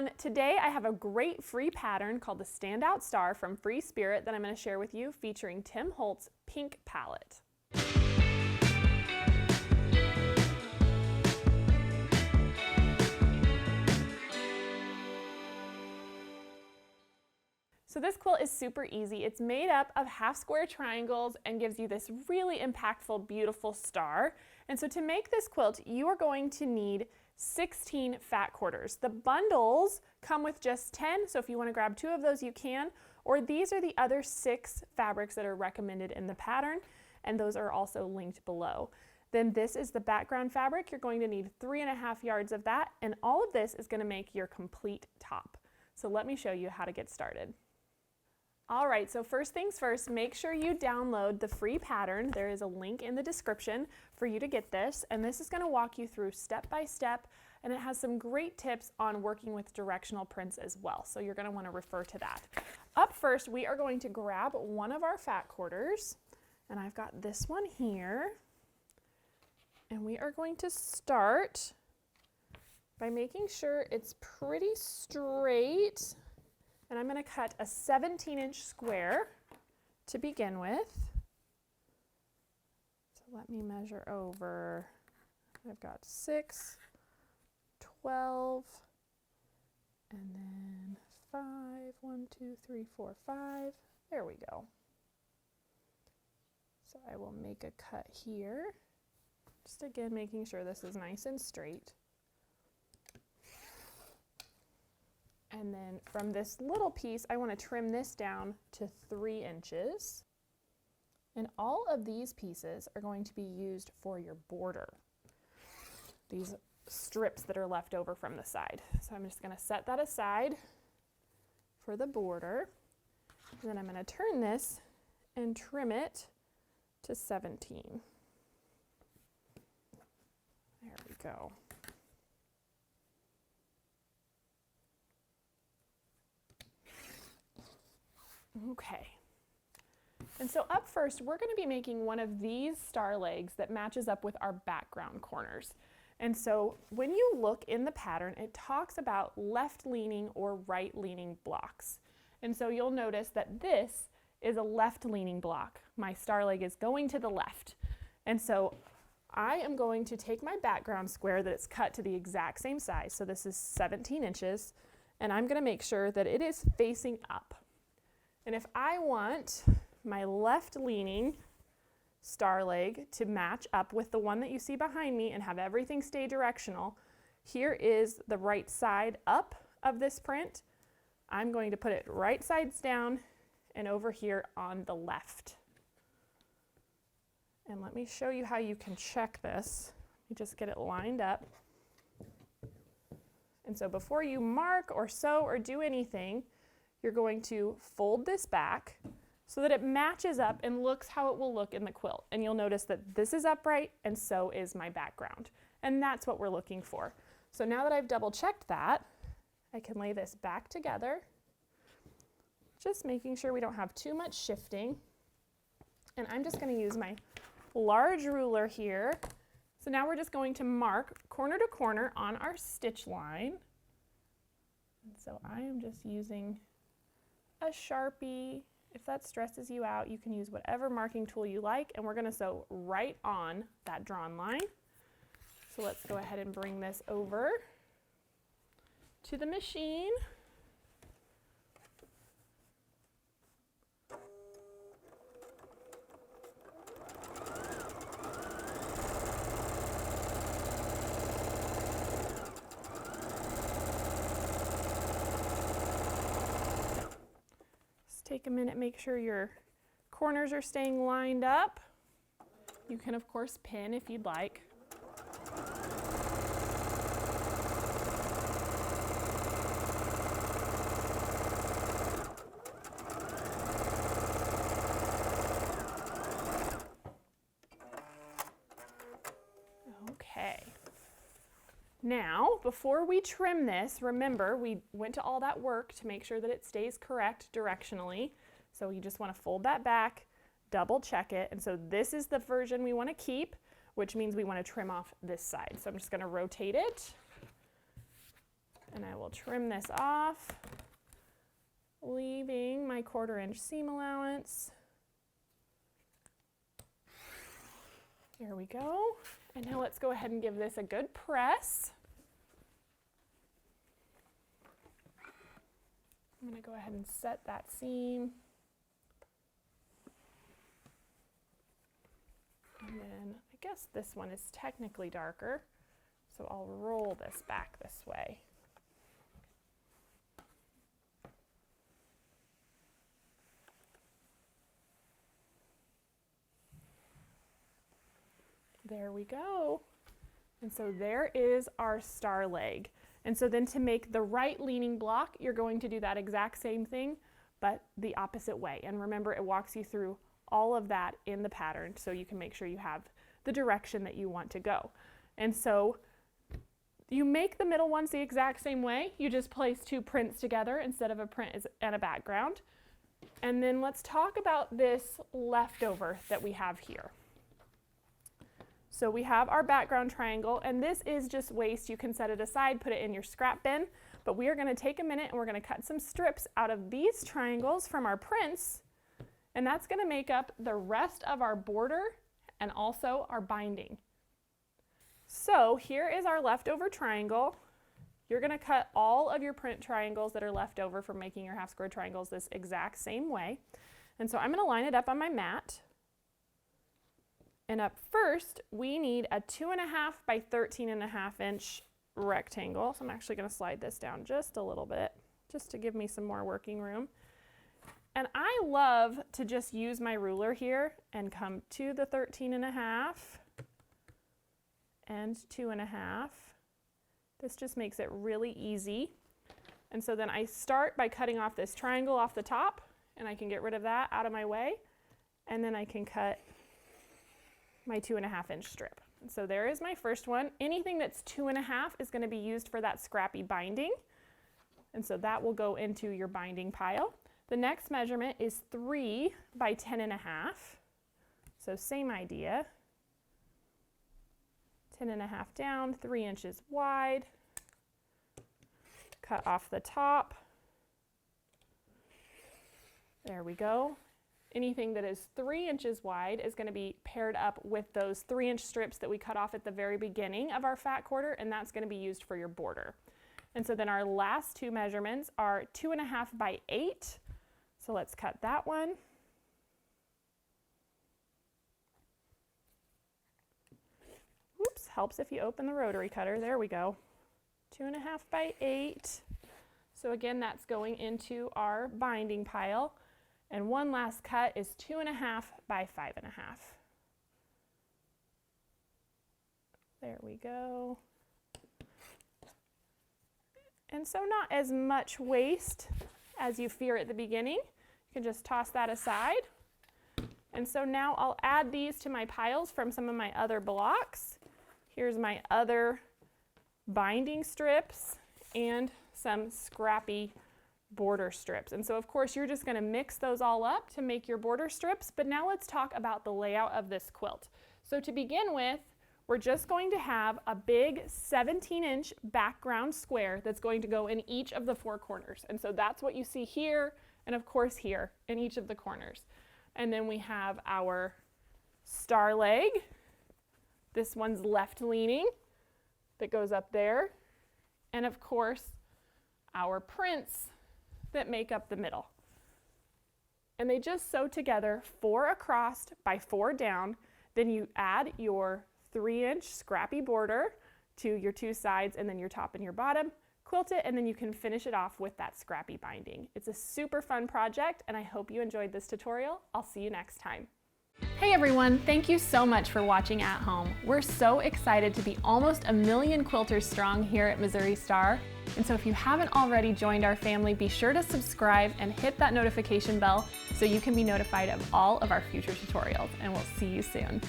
everyone. Today I have a great free pattern called the Standout Star from Free Spirit that I'm going to share with you, featuring Tim Holtz Pink Palette. So this quilt is super easy. It's made up of half square triangles and gives you this really impactful, beautiful star. And so to make this quilt, you are going to need 16 fat quarters. The bundles come with just 10, so if you want to grab 2 of those, you can. Or these are the other 6 fabrics that are recommended in the pattern, and those are also linked below. Then this is the background fabric. You're going to need 3.5 yards of that, and all of this is going to make your complete top. So let me show you how to get started. All right, so first things first, make sure you download the free pattern. There is a link in the description for you to get this, and this is going to walk you through step by step, and it has some great tips on working with directional prints as well, so you're going to want to refer to that. Up first, we are going to grab one of our fat quarters, and I've got this one here, and we are going to start by making sure it's pretty straight. And I'm going to cut a 17-inch square to begin with. So let me measure over. I've got 6, 12, and then 5, 1, 2, 3, 4, 5. There we go. So I will make a cut here. Just again, making sure this is nice and straight. And then from this little piece, I want to trim this down to 3 inches. And all of these pieces are going to be used for your border. These strips that are left over from the side. So I'm just going to set that aside for the border. And then I'm going to turn this and trim it to 17. There we go. Okay, and so up first, we're going to be making one of these star legs that matches up with our background corners. And so when you look in the pattern, it talks about left-leaning or right-leaning blocks. And so you'll notice that this is a left-leaning block. My star leg is going to the left. And so I am going to take my background square that it's cut to the exact same size. So this is 17 inches, and I'm going to make sure that it is facing up. And if I want my left-leaning star leg to match up with the one that you see behind me and have everything stay directional, here is the right side up of this print. I'm going to put it right sides down and over here on the left. And let me show you how you can check this. You just get it lined up. And so before you mark or sew or do anything, you're going to fold this back so that it matches up and looks how it will look in the quilt. And you'll notice that this is upright and so is my background. And that's what we're looking for. So now that I've double checked that, I can lay this back together, just making sure we don't have too much shifting. And I'm just going to use my large ruler here. So now we're just going to mark corner to corner on our stitch line. And so I am just using a Sharpie. If that stresses you out, you can use whatever marking tool you like, and we're going to sew right on that drawn line. So let's go ahead and bring this over to the machine. Take a minute, make sure your corners are staying lined up. You can, of course, pin if you'd like. Okay. Now, before we trim this, remember we went to all that work to make sure that it stays correct directionally. So you just want to fold that back, double check it. And so this is the version we want to keep, which means we want to trim off this side. So I'm just going to rotate it And I will trim this off, leaving my 1/4 inch seam allowance. There we go. And now let's go ahead and give this a good press. I'm going to go ahead and set that seam. And then I guess this one is technically darker, so I'll roll this back this way. There we go. And so there is our star leg. And so then to make the right leaning block, you're going to do that exact same thing, but the opposite way. And remember, it walks you through all of that in the pattern so you can make sure you have the direction that you want to go. And so you make the middle ones the exact same way. You just place 2 prints together instead of a print and a background. And then let's talk about this leftover that we have here. So we have our background triangle, and this is just waste. You can set it aside, put it in your scrap bin, but we are going to take a minute and we're going to cut some strips out of these triangles from our prints, and that's going to make up the rest of our border and also our binding. So here is our leftover triangle. You're going to cut all of your print triangles that are left over from making your half square triangles this exact same way. And so I'm going to line it up on my mat. And up first, we need a 2.5 by 13.5 inch rectangle. So I'm actually going to slide this down just a little bit, just to give me some more working room. And I love to just use my ruler here and come to the 13.5 and 2.5. This just makes it really easy. And so then I start by cutting off this triangle off the top, and I can get rid of that out of my way. And then I can cut my 2.5 inch strip. And so there is my first one. Anything that's 2.5 is going to be used for that scrappy binding. And so that will go into your binding pile. The next measurement is 3 by 10.5. So same idea. 10.5 down, 3 inches wide. Cut off the top. There we go. Anything that is 3 inches wide is going to be paired up with those 3 inch strips that we cut off at the very beginning of our fat quarter, and that's going to be used for your border. And so then our last 2 measurements are 2.5 by 8. So let's cut that one. Oops, helps if you open the rotary cutter. There we go. 2.5 by 8. So again, that's going into our binding pile. And one last cut is 2.5 by 5.5. There we go. And so not as much waste as you fear at the beginning. You can just toss that aside. And so now I'll add these to my piles from some of my other blocks. Here's my other binding strips and some scrappy border strips. And so of course you're just going to mix those all up to make your border strips, but now let's talk about the layout of this quilt. So to begin with, we're just going to have a big 17-inch background square that's going to go in each of the 4 corners. And so that's what you see here, and of course here in each of the corners. And then we have our star leg. This one's left leaning that goes up there. And of course our prints that make up the middle. And they just sew together 4 across by 4 down. Then you add your 3-inch scrappy border to your 2 sides and then your top and your bottom, quilt it, and then you can finish it off with that scrappy binding. It's a super fun project, and I hope you enjoyed this tutorial. I'll see you next time. Hey everyone, thank you so much for watching at home. We're so excited to be almost 1 million quilters strong here at Missouri Star. And so if you haven't already joined our family, be sure to subscribe and hit that notification bell so you can be notified of all of our future tutorials, and we'll see you soon.